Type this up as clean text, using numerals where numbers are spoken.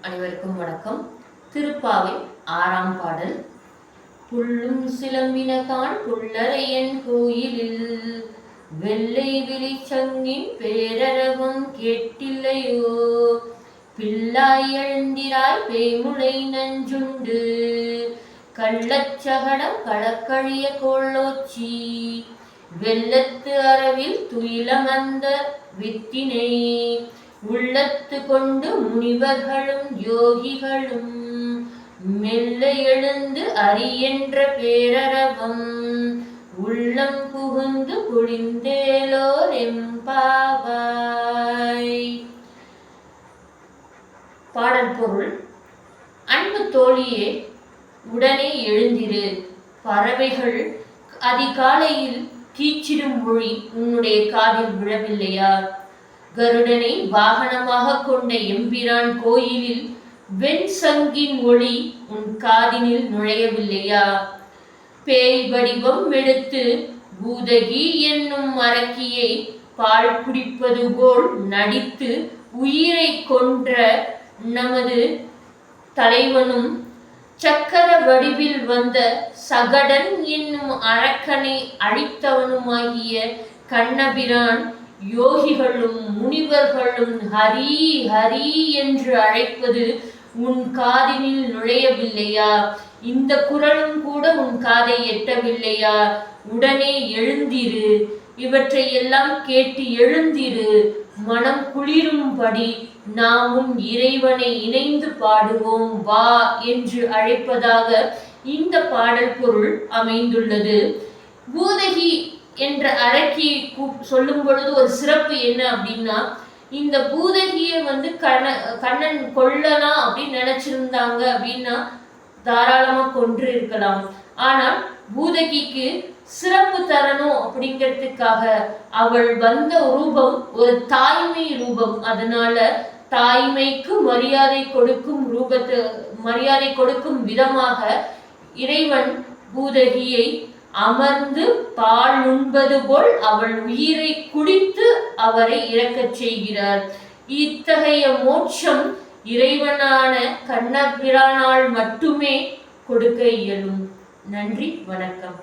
அனைவருக்கும் வணக்கம். திருப்பாவை 6ஆம் பாடல். புள்ளும் சிலம்பினகான் புள்ளரையன் கோயிலில் வெள்ளை விழிச்சங்கின் பேரரவம் கேட்டில்லையோ, பிள்ளாய் எழுந்திராய் பேய்முளை நஞ்சுண்டு கள்ளச்சகடம் களக்கழிய கோளோச்சி வெள்ளத்து அரவில் துயிலமர்ந்த வித்தினை உள்ளத்து கொண்டு முனிவர்களும் யோகிகளும் மெல்ல எழுந்து அறியென்ற பேரரவம் உள்ளம் புகுந்து குளிந்தேலோர் எம்பாவாய். பாடல் பொருள்: அன்பு தோழியே, உடனே எழுந்திரு. பறவைகள் அதிகாலையில் கீச்சிடும் மொழி உன்னுடைய காதில் விழவில்லையா? கருடனை வாகனமாக கொண்ட எம்பிரான் கோயிலில் வெண் சங்கின் ஒளி உன் காதினில் நுழையவில்லையா? பேய் வடிவம் எடுத்து பூதகி என்னும் அரக்கியை பால் குடிப்பது போல் நடித்து உயிரை கொன்ற நமது தலைவனும் சக்கர வடிவில் வந்த சகடன் என்னும் அரக்கனை அழித்தவனுமாகிய கண்ணபிரான் யோகிகளும் முனிவர்களும் ஹரி ஹரி என்று அழைப்பது உன் காதினில் நுழையவில்லையா? இந்த குரலும் கூட உன் காதை எட்டவில்லையா? உடனே எழுந்திரு. இவற்றை எல்லாம் கேட்டு எழுந்திரு. மனம் குளிரும்படி நாமும் இறைவனை இணைந்து பாடுவோம் வா என்று அழைப்பதாக இந்த பாடல் பொருள் அமைந்துள்ளது. பூதகி என்ற அரக்கியை சொல்லும் பொழுது ஒரு சிறப்பு என்ன அப்படின்னா, இந்த பூதகியை கண்ணன் கொல்லலாம் அப்படின்னு நினைச்சிருந்தாங்க அப்படின்னா தாராளமா கொன்று இருக்கலாம். ஆனால் பூதகிக்கு சிறப்பு தரணும் அப்படிங்கிறதுக்காக அவள் வந்த ரூபம் ஒரு தாய்மை ரூபம். அதனால தாய்மைக்கு மரியாதை கொடுக்கும் விதமாக இறைவன் பூதகியை அமர்ந்து பால் உண்பது போல் அவள் உயிரை குடித்து அவரை இறக்கச் செய்கிறார். இத்தகைய மோட்சம் இறைவனான கண்ணபிரானால் மட்டுமே கொடுக்க இயலும். நன்றி, வணக்கம்.